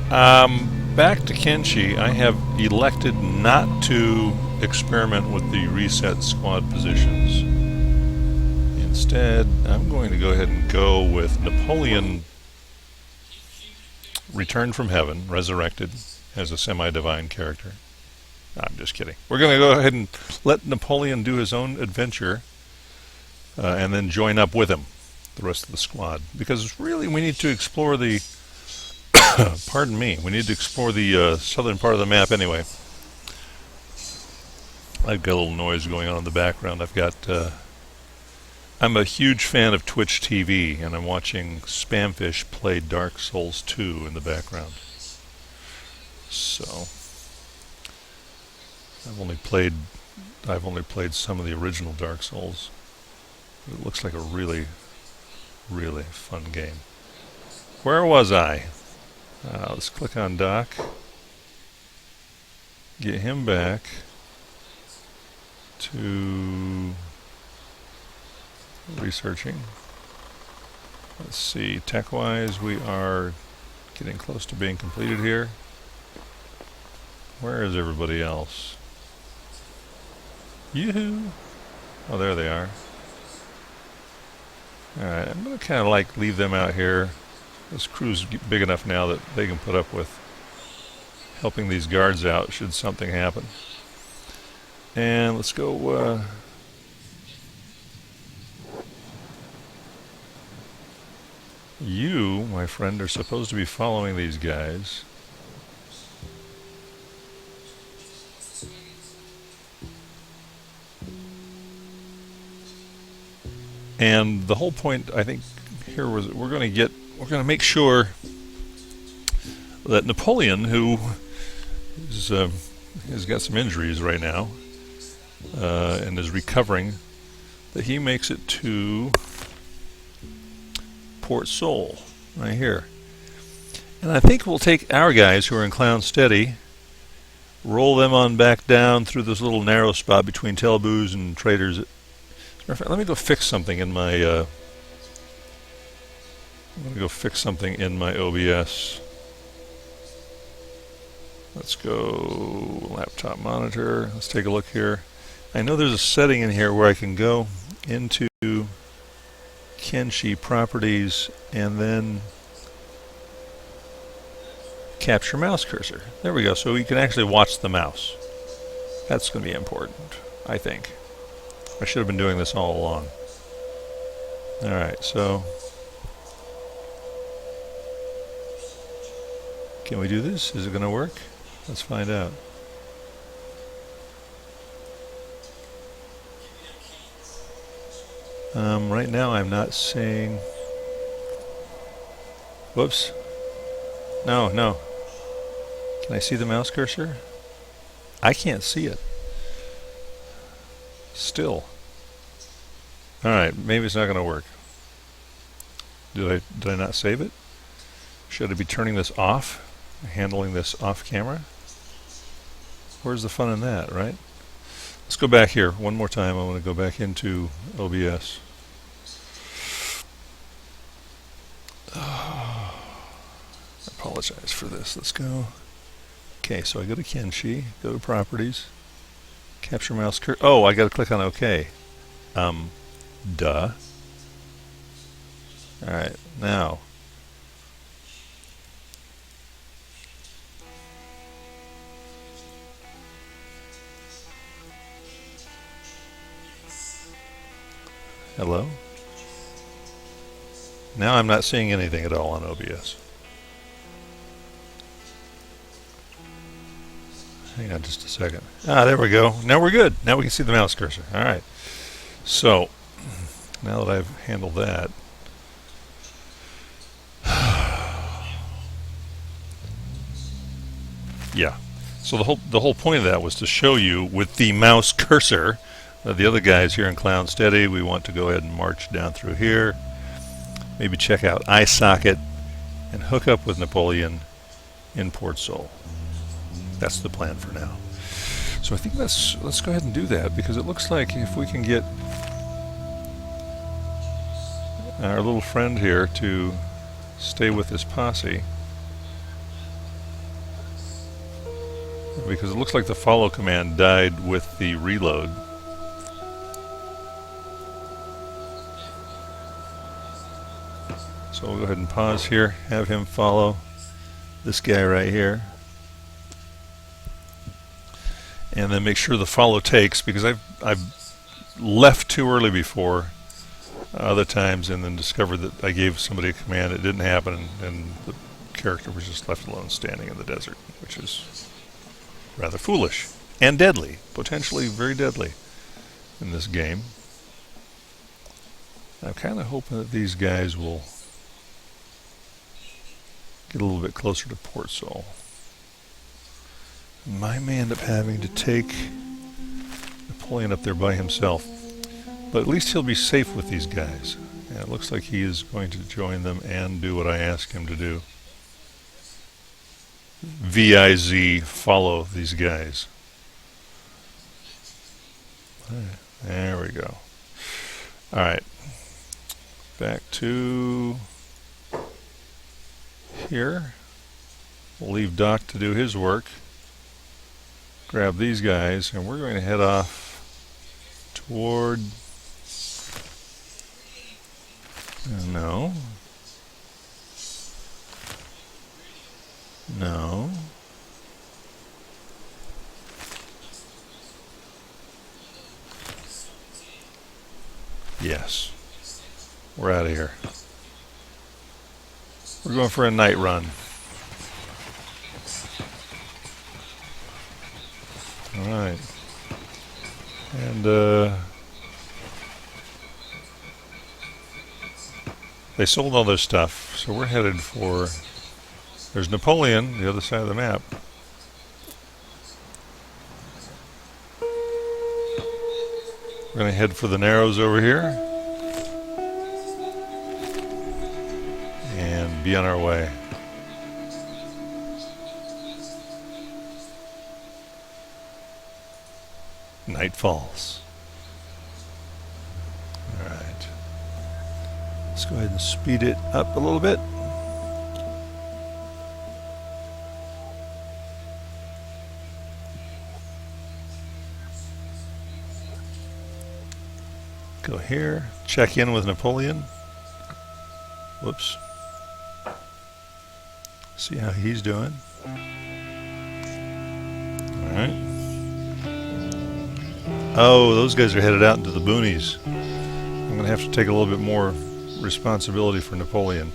Back to Kenshi, I have elected not to experiment with the reset squad positions. Instead, I'm going to go ahead and go with Napoleon returned from heaven, resurrected as a semi-divine character. I'm just kidding. We're going to go ahead and let Napoleon do his own adventure and then join up with him, the rest of the squad. Because really we need to explore the pardon me, we need to explore the southern part of the map anyway. I've got a little noise going on in the background. I'm a huge fan of Twitch TV, and I'm watching Spamfish play Dark Souls 2 in the background. So I've only played some of the original Dark Souls. It looks like a really, really fun game. Where was I? Let's click on Doc. Get him back to researching. Let's see, tech-wise we are getting close to being completed here. Where is everybody else? Yoo-hoo! Oh, there they are. Alright, I'm going to kind of like leave them out here. This crew's big enough now that they can put up with helping these guards out should something happen. And let's go you, my friend, are supposed to be following these guys. And the whole point, I think, here was we're going to make sure that Napoleon, who has got some injuries right now and is recovering, that he makes it to Port Sol, right here. And I think we'll take our guys who are in Clown Steady, roll them on back down through this little narrow spot between Telbooz and Traders. Let me go fix something in my I'm going to go fix something in my OBS. Let's go laptop monitor. Let's take a look here. I know there's a setting in here where I can go into Kenshi properties and then capture mouse cursor. There we go. So you can actually watch the mouse. That's going to be important, I think. I should have been doing this all along. Alright, so can we do this? Is it going to work? Let's find out. Right now I'm not seeing... Whoops. No. Can I see the mouse cursor? I can't see it. Still. Alright, maybe it's not going to work. Did I not save it? Should I be turning this off? Handling this off camera? Where's the fun in that, right? Let's go back here one more time. I want to go back into OBS. I apologize for this. Let's go. Okay, so I go to Kenshi, go to Properties, Capture Mouse Cursor. Oh, I got to click on OK. Duh. Alright, now. Hello? Now I'm not seeing anything at all on OBS. Hang on just a second. Ah, there we go. Now we're good. Now we can see the mouse cursor. Alright. So, now that I've handled that, yeah. So the whole point of that was to show you with the mouse cursor. The other guys here in Clown Steady, we want to go ahead and march down through here. Maybe check out iSocket and hook up with Napoleon in Port Sol. That's the plan for now. So I think let's go ahead and do that, because it looks like if we can get our little friend here to stay with this posse, because it looks like the follow command died with the reload. So we'll go ahead and pause here, have him follow this guy right here, and then make sure the follow takes, because I've left too early before other times and then discovered that I gave somebody a command, it didn't happen, and the character was just left alone standing in the desert, which is rather foolish and deadly, potentially very deadly in this game. I'm kind of hoping that these guys will get a little bit closer to Port Saul. I may end up having to take Napoleon up there by himself, but at least he'll be safe with these guys. And it looks like he is going to join them and do what I ask him to do. VIZ, follow these guys. There we go. Alright. Back to here. We'll leave Doc to do his work. Grab these guys, and we're going to head off toward... No. No. Yes. We're out of here. We're going for a night run. Alright. And they sold all their stuff, so we're headed for... There's Napoleon, the other side of the map. We're going to head for the Narrows over here. And be on our way. Night falls. Alright. Let's go ahead and speed it up a little bit. Go here, check in with Napoleon. Whoops. See how he's doing. Alright. Oh, those guys are headed out into the boonies. I'm going to have to take a little bit more responsibility for Napoleon.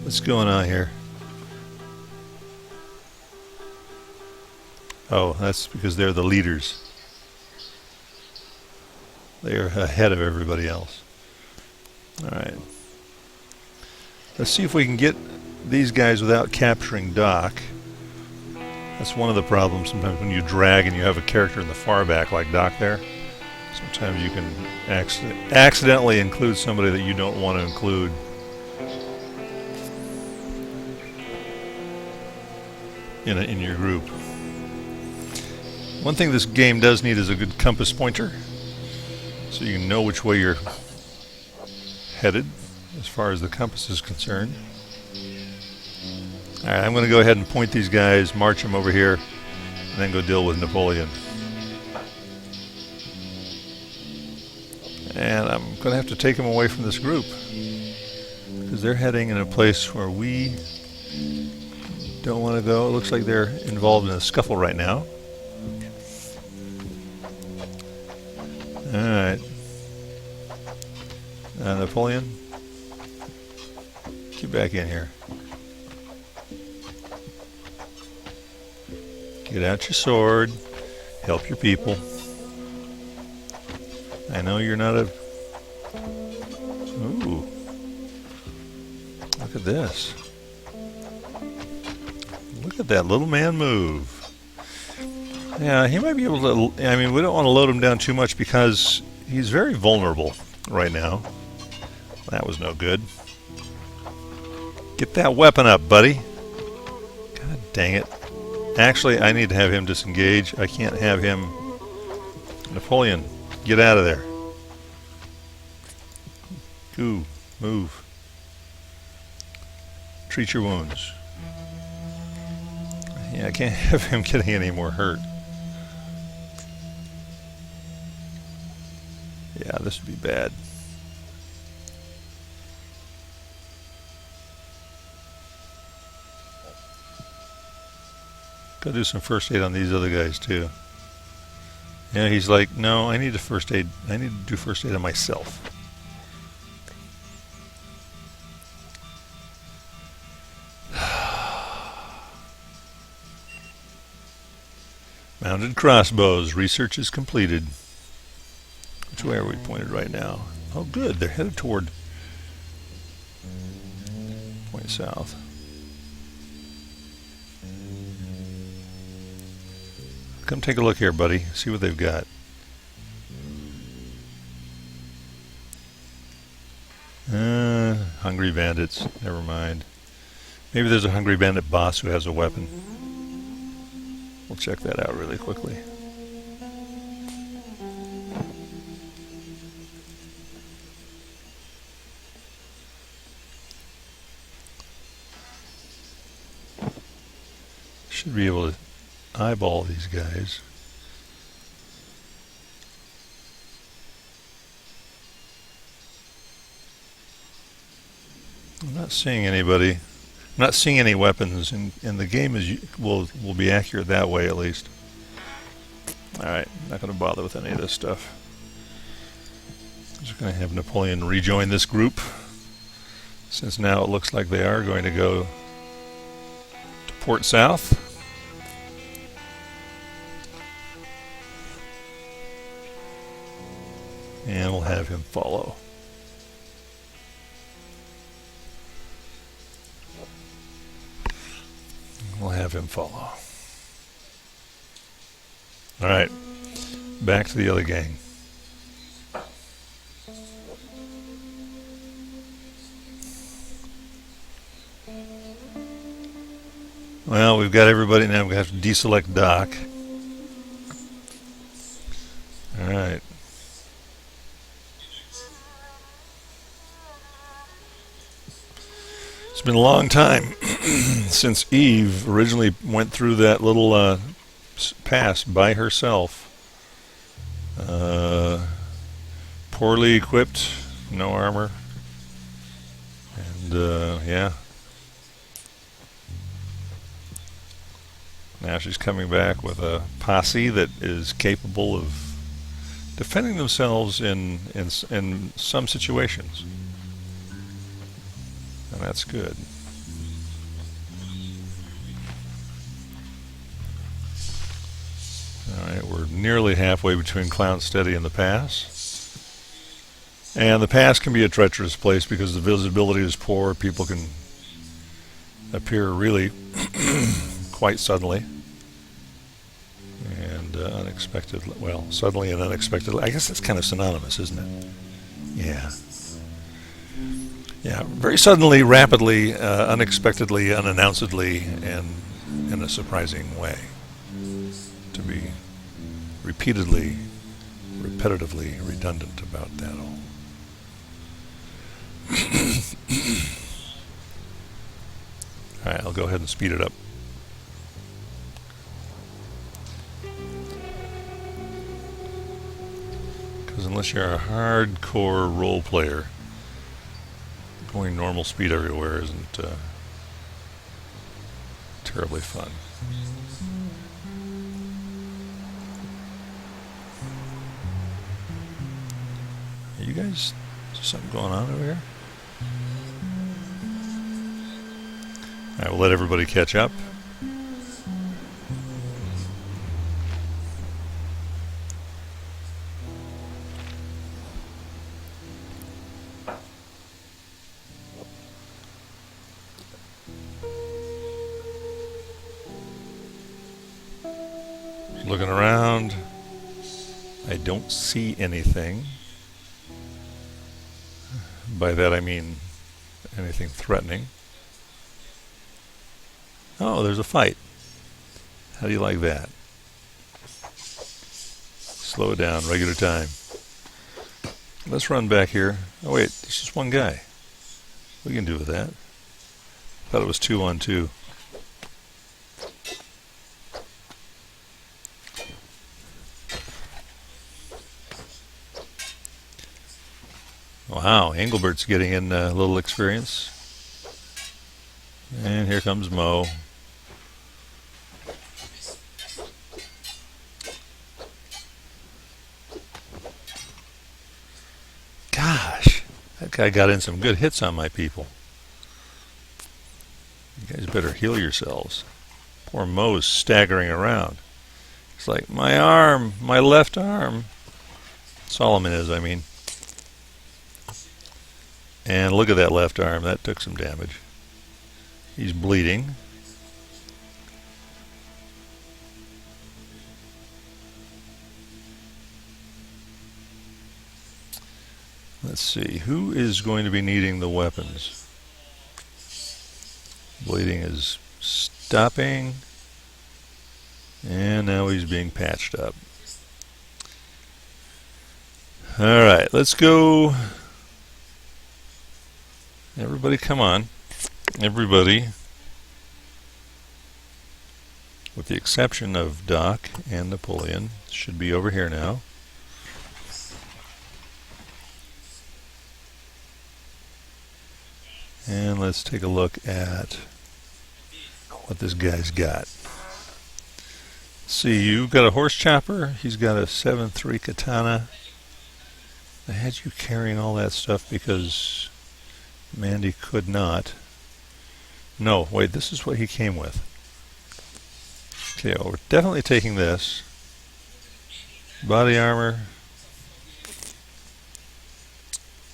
What's going on here? Oh, that's because they're the leaders. They are ahead of everybody else. Alright. Let's see if we can get these guys without capturing Doc. That's one of the problems sometimes when you drag and you have a character in the far back like Doc there. Sometimes you can accidentally include somebody that you don't want to include. In your group. One thing this game does need is a good compass pointer, so you can know which way you're headed as far as the compass is concerned. Alright, I'm going to go ahead and point these guys, march them over here, and then go deal with Napoleon. And I'm going to have to take them away from this group, because they're heading in a place where we don't want to go. It looks like they're involved in a scuffle right now. Alright. Napoleon, get back in here. Get out your sword. Help your people. I know you're not a... Ooh. Look at this. Look at that little man move. Yeah, he might be able to... I mean, we don't want to load him down too much because he's very vulnerable right now. That was no good. Get that weapon up, buddy. God dang it. Actually, I need to have him disengage. I can't have him... Napoleon, Get out of there. Go. Move. Treat your wounds. Yeah, I can't have him getting any more hurt. Yeah, this would be bad. Gotta do some first aid on these other guys too. Yeah, he's like, no, I need to first aid. I need to do first aid on myself. Mounted crossbows. Research is completed. Which way are we pointed right now? Oh, good. They're headed toward point south. Come take a look here, buddy. See what they've got. Hungry bandits. Never mind. Maybe there's a hungry bandit boss who has a weapon. We'll check that out really quickly. Should be able to eyeball these guys. I'm not seeing anybody. I'm not seeing any weapons, and the game will be accurate that way at least. Alright, not going to bother with any of this stuff. I'm just going to have Napoleon rejoin this group, since now it looks like they are going to go to Port South. And we'll have him follow. We'll have him follow. Alright, back to the other gang. Well, we've got everybody now. We have to deselect Doc. Alright. It's been a long time since Eve originally went through that little pass by herself. Poorly equipped, no armor, and yeah. Now she's coming back with a posse that is capable of defending themselves in some situations. And that's good. Alright, we're nearly halfway between Clown Steady and the pass. And the pass can be a treacherous place because the visibility is poor. People can appear really quite suddenly. And unexpectedly. Well, suddenly and unexpectedly. I guess that's kind of synonymous, isn't it? Yeah. Yeah, very suddenly, rapidly, unexpectedly, unannouncedly, and in a surprising way. To be repeatedly, repetitively redundant about that all. Alright, I'll go ahead and speed it up. Because unless you're a hardcore role player, going normal speed everywhere isn't terribly fun. Are you guys, is there something going on over here? Alright, we'll let everybody catch up. Looking around, I don't see anything. By that I mean anything threatening. Oh, there's a fight. How do you like that? Slow it down, regular time. Let's run back here. Oh wait, there's just one guy. We can do with that. Thought it was 2 on 2. Wow, Engelbert's getting in a little experience. And here comes Mo. Gosh, that guy got in some good hits on my people. You guys better heal yourselves. Poor Mo's staggering around. It's like, my arm, my left arm. Solomon is, I mean. And look at that left arm, that took some damage. He's bleeding. Let's see, who is going to be needing the weapons? Bleeding is stopping. And now he's being patched up. Alright, let's go. Everybody come on. Everybody, with the exception of Doc and Napoleon, should be over here now. And let's take a look at what this guy's got. See, you've got a horse chopper. He's got a 7.3 katana. I had you carrying all that stuff because Mandy could not. No, wait, this is what he came with. Okay, well, we're definitely taking this. Body armor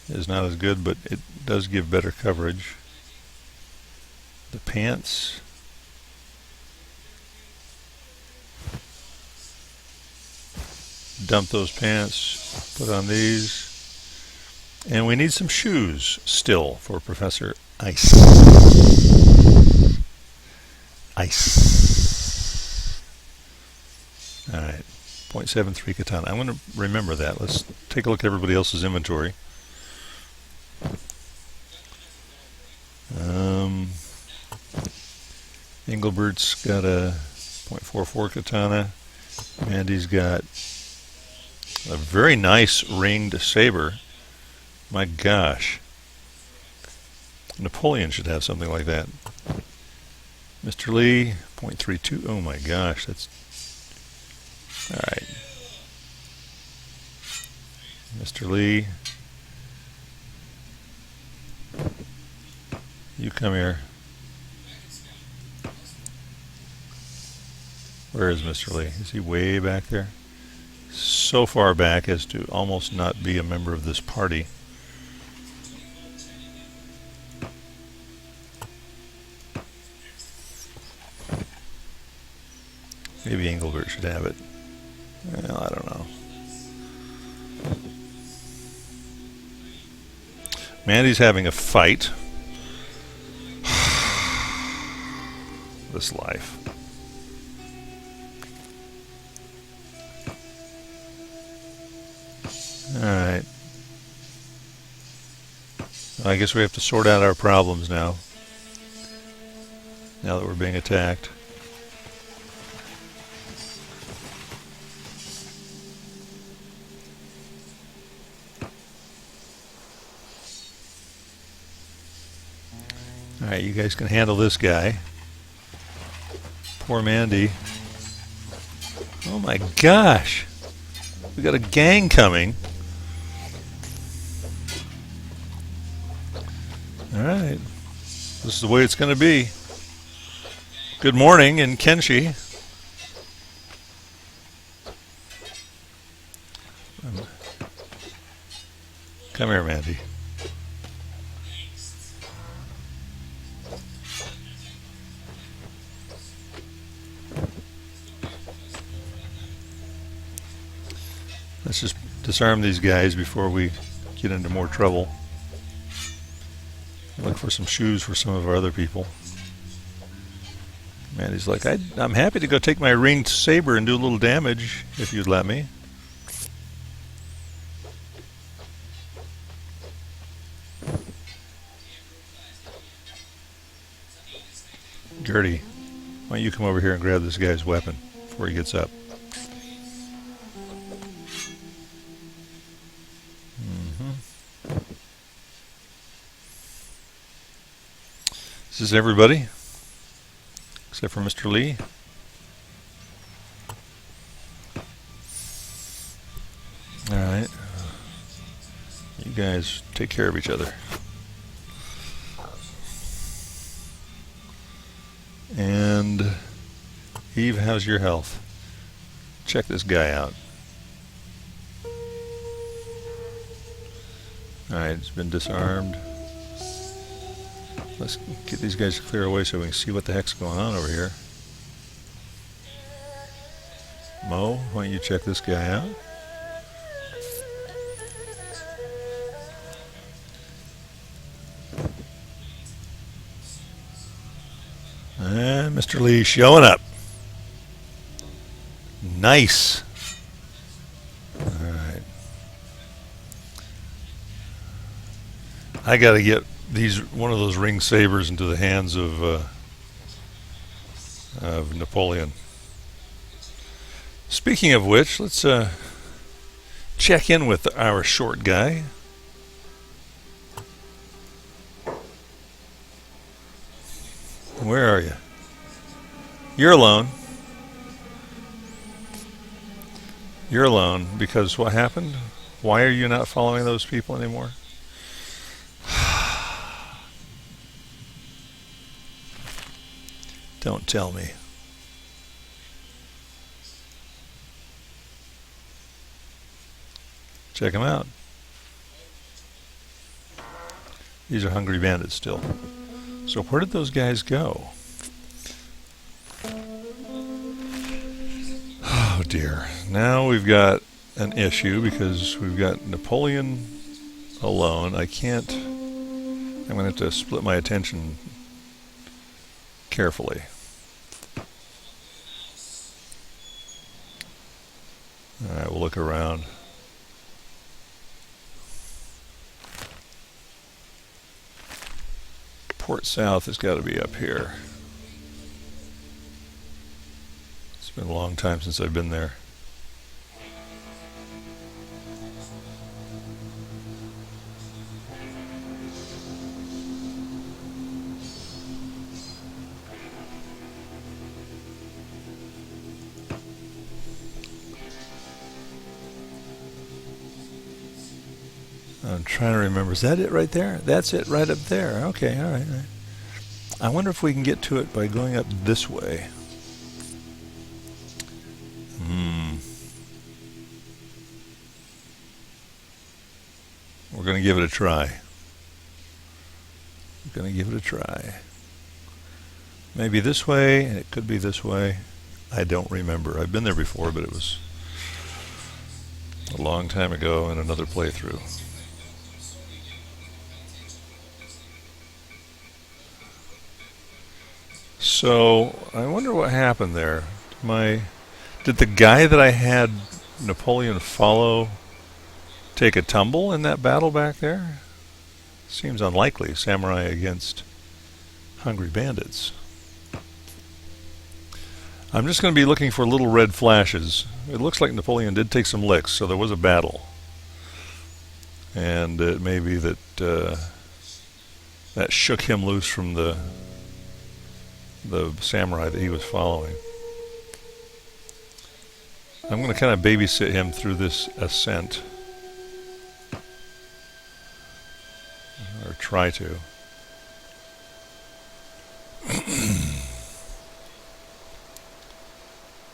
is not as good, but it does give better coverage. The pants. Dump those pants, put on these. And we need some shoes still for Professor Ice. Ice. Alright, 0.73 katana. I'm going to remember that. Let's take a look at everybody else's inventory. Engelbert's got a 0.44 katana. Mandy's got a very nice ringed saber. My gosh. Napoleon should have something like that. Mr. Lee, 0.32. Oh my gosh, that's... Alright. Mr. Lee. You come here. Where is Mr. Lee? Is he way back there? So far back as to almost not be a member of this party. Maybe Engelbert should have it. Well, I don't know. Mandy's having a fight. This life. Alright. I guess we have to sort out our problems now. Now that we're being attacked. Alright, you guys can handle this guy. Poor Mandy. Oh my gosh! We got a gang coming. Alright. This is the way it's going to be. Good morning in Kenshi. Come here, Mandy. Let's just disarm these guys before we get into more trouble. Look for some shoes for some of our other people. Mandy's like, I'm happy to go take my ringed saber and do a little damage if you'd let me. Gertie, why don't you come over here and grab this guy's weapon before he gets up? This is everybody, except for Mr. Lee. Alright. You guys take care of each other. And Eve, how's your health? Check this guy out. Alright, it's been disarmed. Let's get these guys to clear away so we can see what the heck's going on over here. Mo, why don't you check this guy out? And Mr. Lee showing up. Nice. Alright. I gotta get one of those ring sabers into the hands of Napoleon. Speaking of which, let's check in with our short guy. Where are you? You're alone. You're alone because what happened? Why are you not following those people anymore? Don't tell me. Check them out. These are hungry bandits still. So where did those guys go? Oh dear. Now we've got an issue because we've got Napoleon alone. I'm going to have to split my attention carefully. Alright, we'll look around. Port South has got to be up here. It's been a long time since I've been there. I'm trying to remember. Is that it right there? That's it right up there. Okay, all right. I wonder if we can get to it by going up this way. We're going to give it a try. We're going to give it a try. Maybe this way, and it could be this way. I don't remember. I've been there before, but it was a long time ago in another playthrough. So, I wonder what happened there. Did the guy that I had Napoleon follow take a tumble in that battle back there? Seems unlikely. Samurai against hungry bandits. I'm just going to be looking for little red flashes. It looks like Napoleon did take some licks, so there was a battle. And it may be that that shook him loose from the samurai that he was following. I'm going to kind of babysit him through this ascent. Or try to.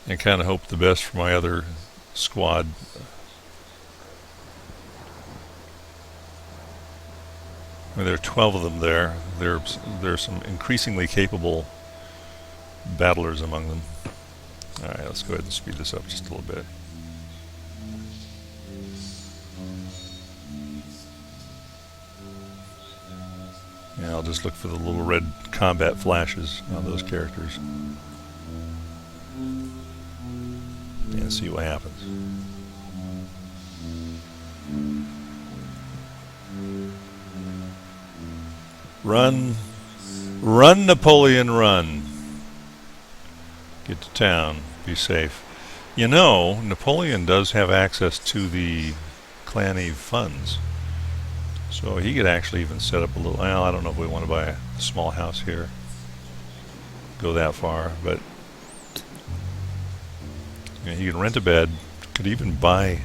And kind of hope the best for my other squad. I mean, there are 12 of them there. There are some increasingly capable battlers among them. Alright, let's go ahead and speed this up just a little bit. Yeah, I'll just look for the little red combat flashes on those characters. And see what happens. Run. Run, Napoleon, run. Get to town. Be safe. You know, Napoleon does have access to the Clan Eve funds. So he could actually even set up a little... Well, I don't know if we want to buy a small house here. Go that far, but... You know, he could rent a bed. Could even buy...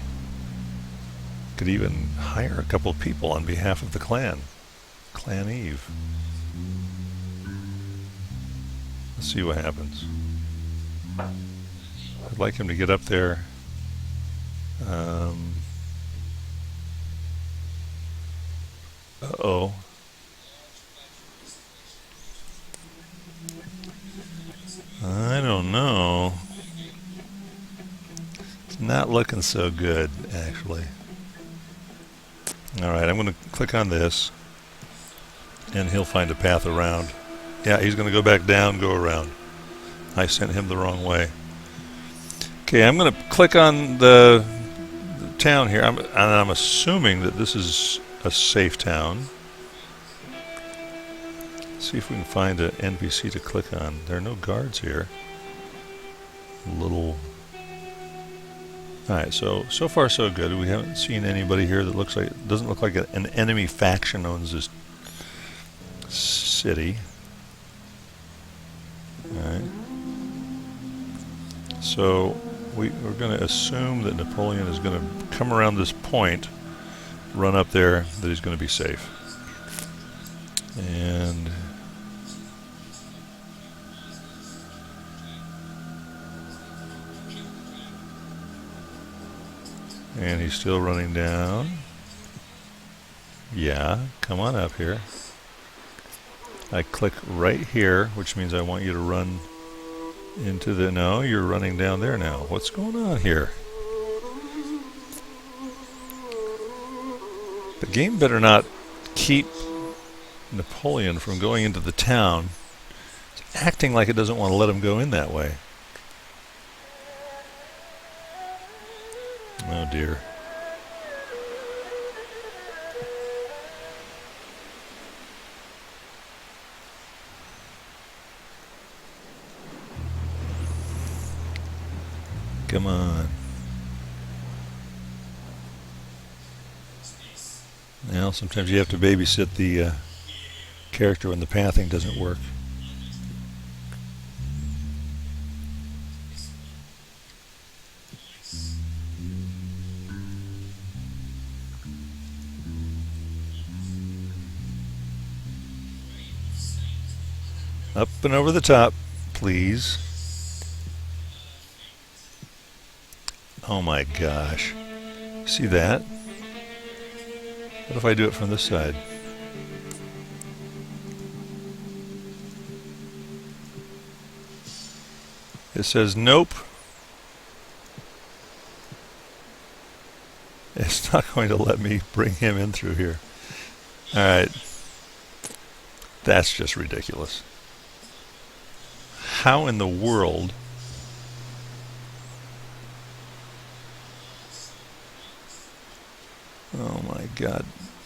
Could even hire a couple of people on behalf of the clan. Clan Eve. Let's see what happens. I'd like him to get up there. Uh-oh. I don't know. It's not looking so good, actually. Alright, I'm going to click on this, and he'll find a path around. Yeah, he's going to go back down, go around. I sent him the wrong way. Okay, I'm going to click on the town here, and I'm assuming that this is a safe town. Let's see if we can find an NPC to click on. There are no guards here. Alright, so far so good. We haven't seen anybody here that doesn't look like an enemy faction owns this city. Alright. So we're going to assume that Napoleon is going to come around this point, run up there, that he's going to be safe. And he's still running down. Yeah, come on up here. I click right here, which means I want you to run into the... No, you're running down there now. What's going on here? The game better not keep Napoleon from going into the town. It's acting like it doesn't want to let him go in that way. Oh dear. Come on. Well, sometimes you have to babysit the character when the pathing doesn't work. Up and over the top, please. Oh my gosh. See that? What if I do it from this side? It says nope. It's not going to let me bring him in through here. Alright. That's just ridiculous. How in the world... Oh my God.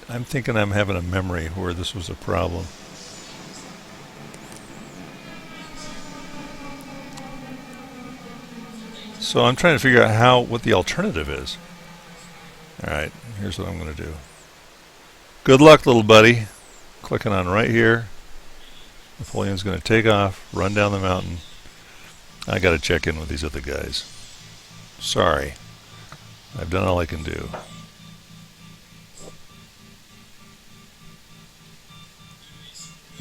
I'm thinking I'm having a memory where this was a problem. So I'm trying to figure out what the alternative is. Alright, here's what I'm going to do. Good luck, little buddy. Clicking on right here. Napoleon's going to take off, run down the mountain. I got to check in with these other guys. Sorry. I've done all I can do.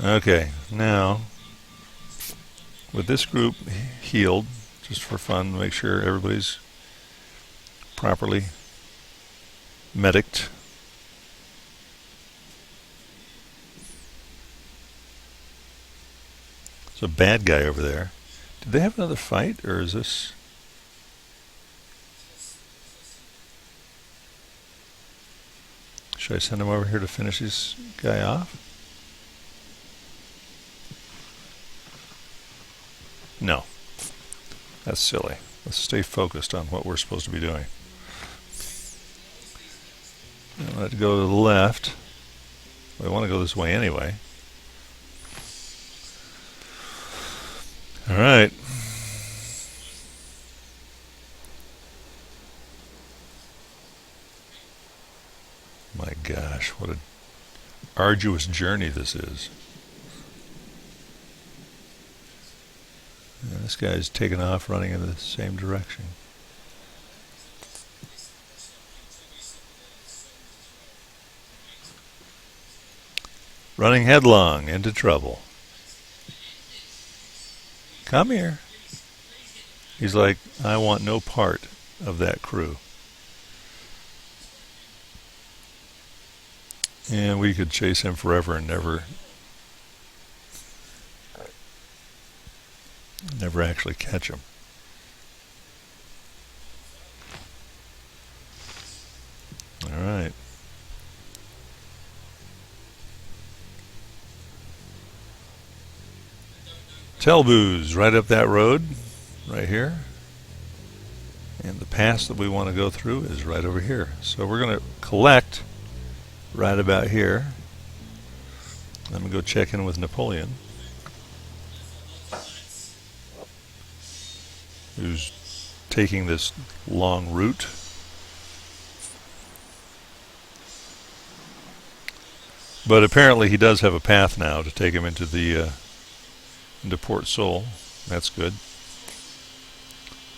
Okay, now, with this group healed, just for fun, make sure everybody's properly mediced. There's a bad guy over there. Did they have another fight, or is this... Should I send him over here to finish this guy off? No. That's silly. Let's stay focused on what we're supposed to be doing. I want to go to the left. We want to go this way anyway. Alright. gosh, what an arduous journey this is. And this guy's taken off running in the same direction. Running headlong into trouble. Come here. He's like, I want no part of that crew. And we could chase him forever and never actually catch him. All right. Telbu's right up that road, right here. And the pass that we want to go through is right over here. So we're going to collect right about here. I'm going to go check in with Napoleon, who's taking this long route. But apparently he does have a path now to take him into the into Port Saul. That's good.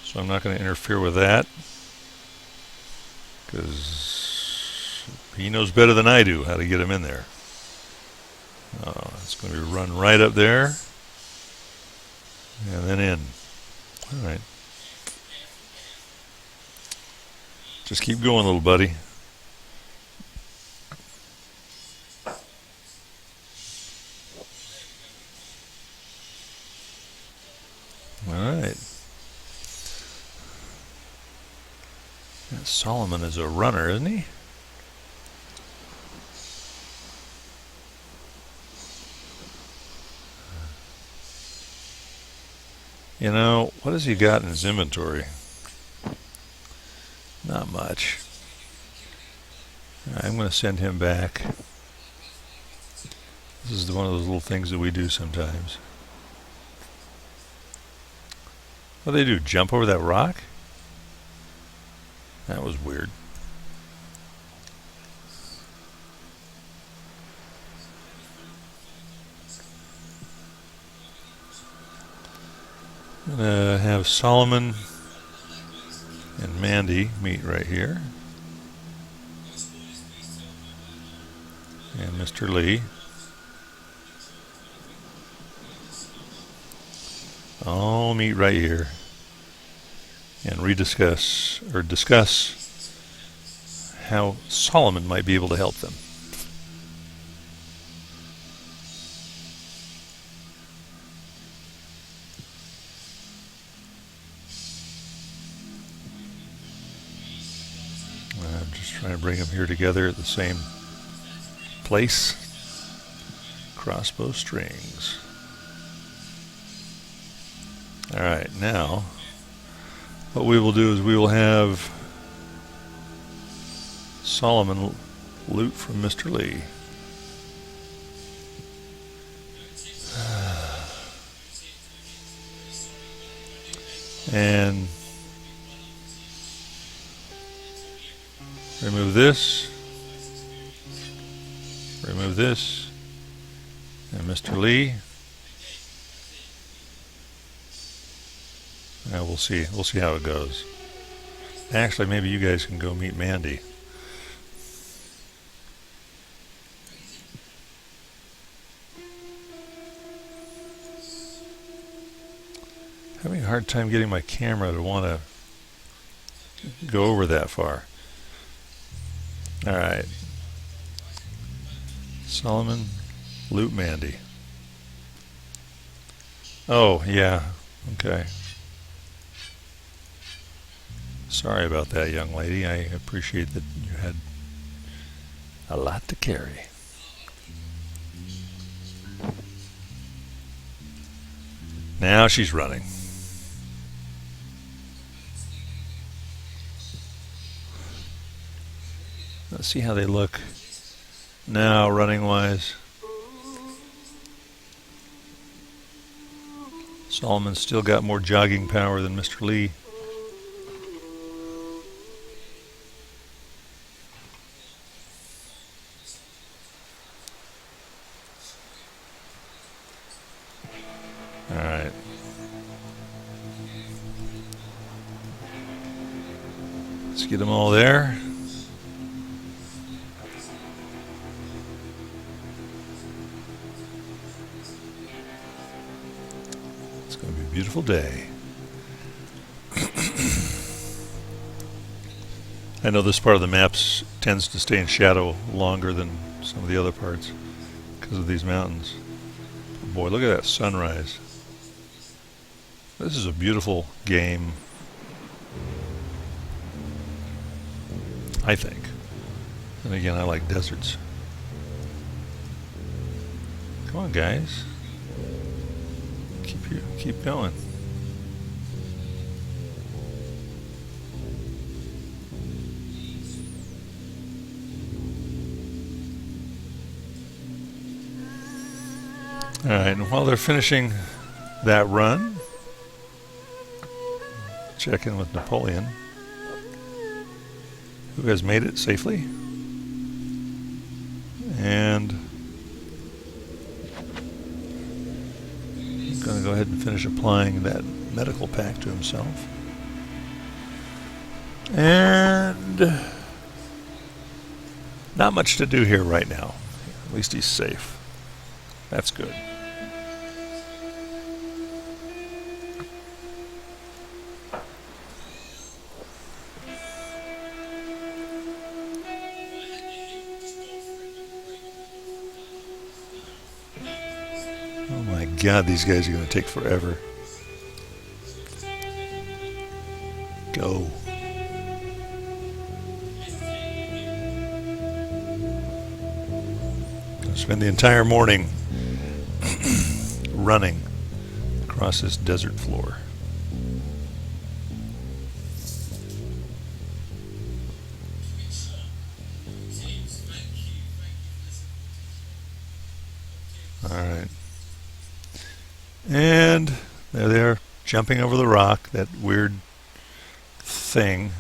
So I'm not going to interfere with that, because he knows better than I do how to get him in there. It's going to be run right up there and then in. All right. Just keep going, little buddy. All right. That Solomon is a runner, isn't he? You know, what has he got in his inventory? Not much. I'm going to send him back. This is one of those little things that we do sometimes. What do they do? Jump over that rock? That was weird. I'm going to have Solomon and Mandy meet right here. And Mr. Lee. All meet right here and discuss how Solomon might be able to help them. I'm just trying to bring them here together at the same place. Crossbow strings. Alright, now what we will do is we will have Solomon loot from Mr. Lee. And remove this, and Mr. Lee. We'll see how it goes. Actually, maybe you guys can go meet Mandy. Having a hard time getting my camera to want to go over that far. Alright. Solomon, loot Mandy. Oh, yeah. Okay. Sorry about that, young lady. I appreciate that you had a lot to carry. Now she's running. Let's see how they look now, running wise. Solomon's still got more jogging power than Mr. Lee. All right. Let's get them all there. It's going to be a beautiful day. I know this part of the map tends to stay in shadow longer than some of the other parts because of these mountains. Boy, look at that sunrise. This is a beautiful game, I think. And again, I like deserts. Come on, guys. Keep going. All right, and while they're finishing that run, check in with Napoleon, who has made it safely. And I'm going to go ahead and finish applying that medical pack to himself. And not much to do here right now. At least he's safe. That's good. Oh my God, these guys are going to take forever. Go. I'll spend the entire morning running across this desert floor. All right. And there they are, jumping over the rock, that weird thing.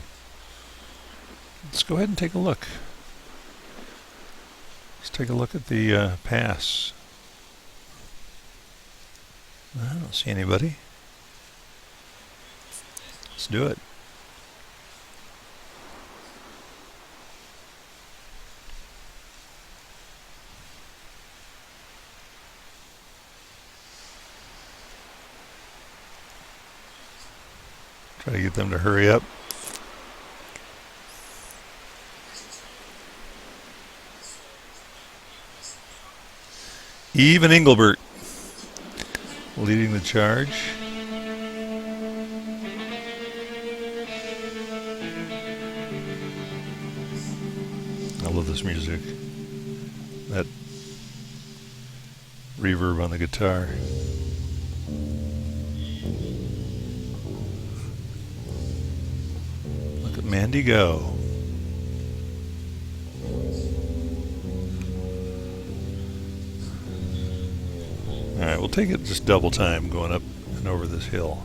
Let's go ahead and take a look. Let's take a look at the pass. I don't see anybody. Let's do it. Try to get them to hurry up. Eve and Engelbert leading the charge. I love this music. That reverb on the guitar. Look at Mandy go. Alright, we'll take it just double time going up and over this hill.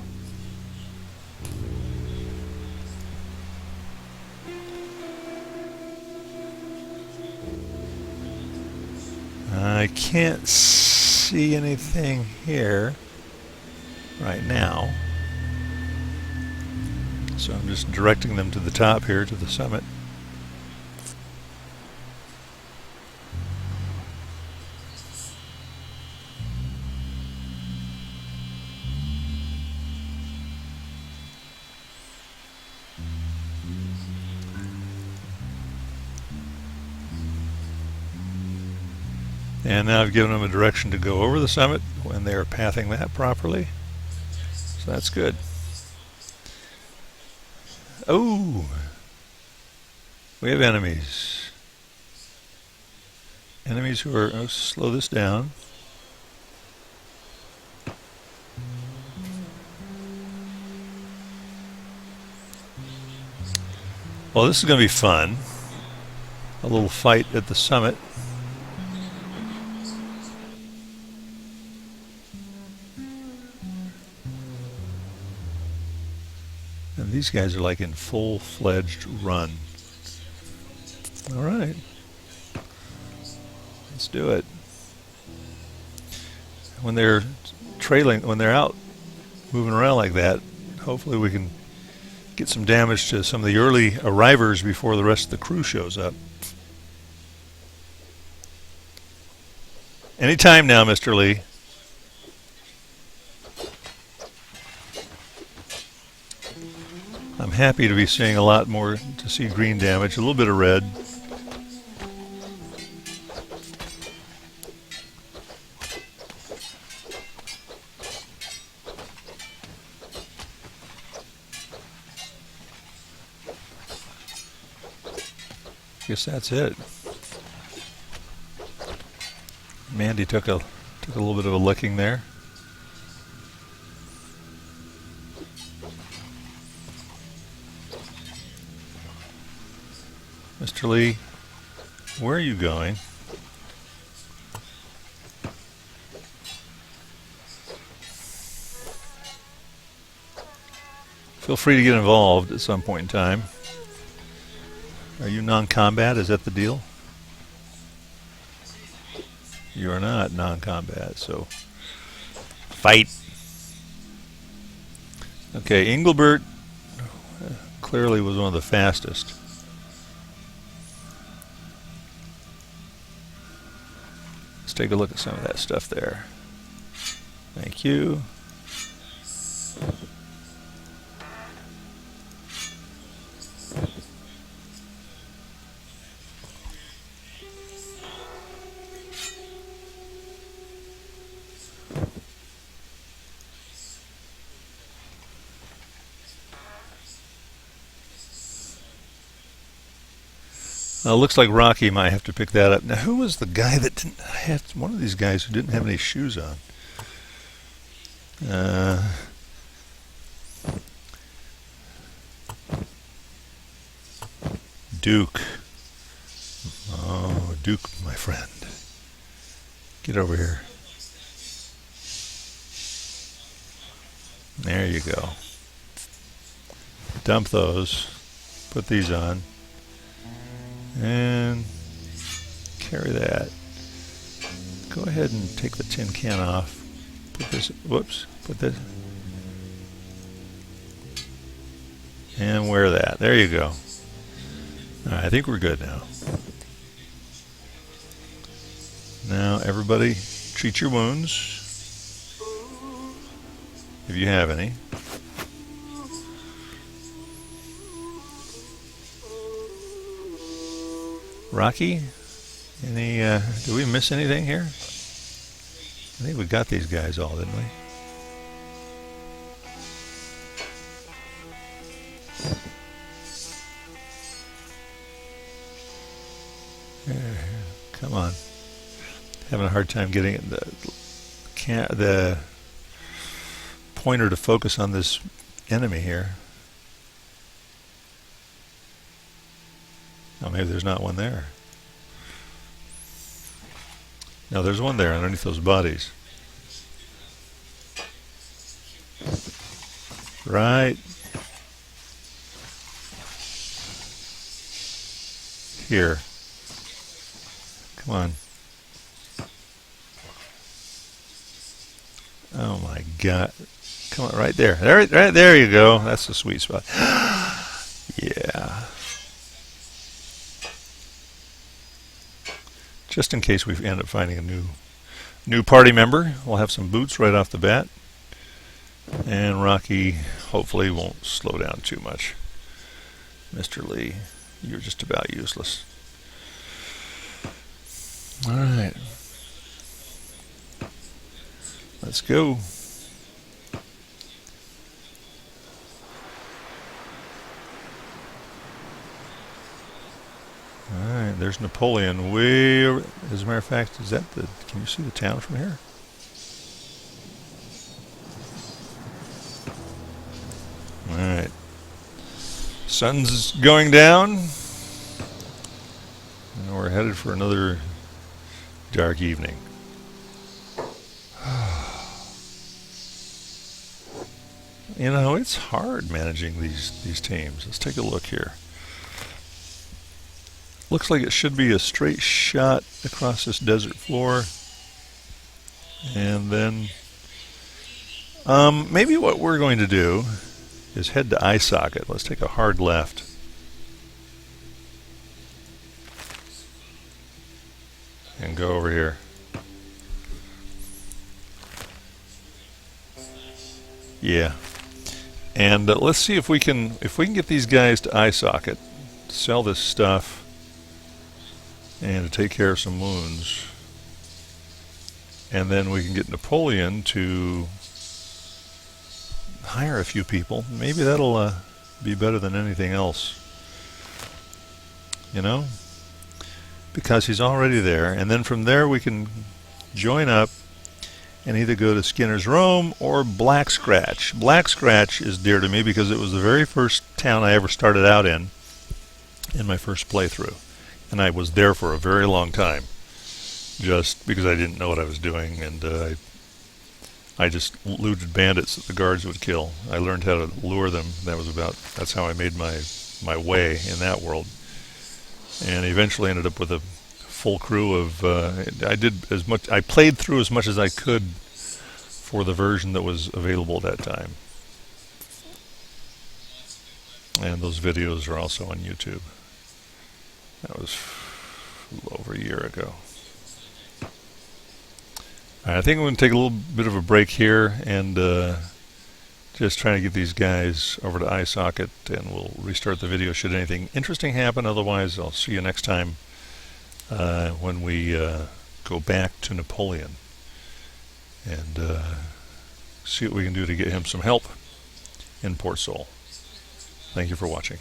I can't see anything here right now, so I'm just directing them to the top here, to the summit. And now I've given them a direction to go over the summit when they are pathing that properly. So that's good. Oh! We have enemies. Enemies who are... Oh, slow this down. Well, this is going to be fun. A little fight at the summit. And these guys are like in full-fledged run. All right. Let's do it. When they're trailing, when they're out moving around like that, hopefully we can get some damage to some of the early arrivers before the rest of the crew shows up. Any time now, Mr. Lee. I'm happy to be seeing a lot more, to see green damage, a little bit of red. Guess that's it. Mandy took a little bit of a licking there. Mr. Lee, where are you going? Feel free to get involved at some point in time. Are you non-combat? Is that the deal? You are not non-combat, so fight. Okay, Engelbert clearly was one of the fastest. Let's take a look at some of that stuff there. Thank you. Looks like Rocky might have to pick that up. Now, who was the guy that didn't have, one of these guys who didn't have any shoes on? Duke. Oh, Duke, my friend. Get over here. There you go. Dump those. Put these on. And carry that. Go ahead and take the tin can off. Put this, whoops, put this. And wear that. There you go. All right, I think we're good now. Now, everybody, treat your wounds, if you have any. Rocky, any? Did we miss anything here? I think we got these guys all, didn't we? Come on. Having a hard time getting the pointer to focus on this enemy here. Oh, maybe there's not one there. No, there's one there underneath those bodies. Right here. Come on. Oh my God. Come on, right there. Right there you go. That's the sweet spot. Yeah. Just in case we end up finding a new party member, we'll have some boots right off the bat. And Rocky hopefully won't slow down too much. Mr. Lee, you're just about useless. All right. Let's go. Alright, there's Napoleon way over. As a matter of fact, is that the. Can you see the town from here? Alright. Sun's going down. And we're headed for another dark evening. You know, it's hard managing these teams. Let's take a look here. Looks like it should be a straight shot across this desert floor. And then Maybe what we're going to do is head to eye socket. Let's take a hard left. And go over here. Yeah. And let's see if we can get these guys to eye socket, sell this stuff, and to take care of some wounds. And then we can get Napoleon to hire a few people. Maybe that'll be better than anything else. You know? Because he's already there. And then from there we can join up and either go to Skinner's Rome or Black Scratch. Black Scratch is dear to me because it was the very first town I ever started out in my first playthrough. And I was there for a very long time, just because I didn't know what I was doing, and I just looted bandits that the guards would kill. I learned how to lure them. That's how I made my way in that world. And eventually ended up with a full crew of, I played through as much as I could for the version that was available at that time. And those videos are also on YouTube. That was a little over a year ago. I think I'm going to take a little bit of a break here and just trying to get these guys over to eye socket, and we'll restart the video should anything interesting happen. Otherwise, I'll see you next time when we go back to Napoleon and see what we can do to get him some help in Port Saul. Thank you for watching.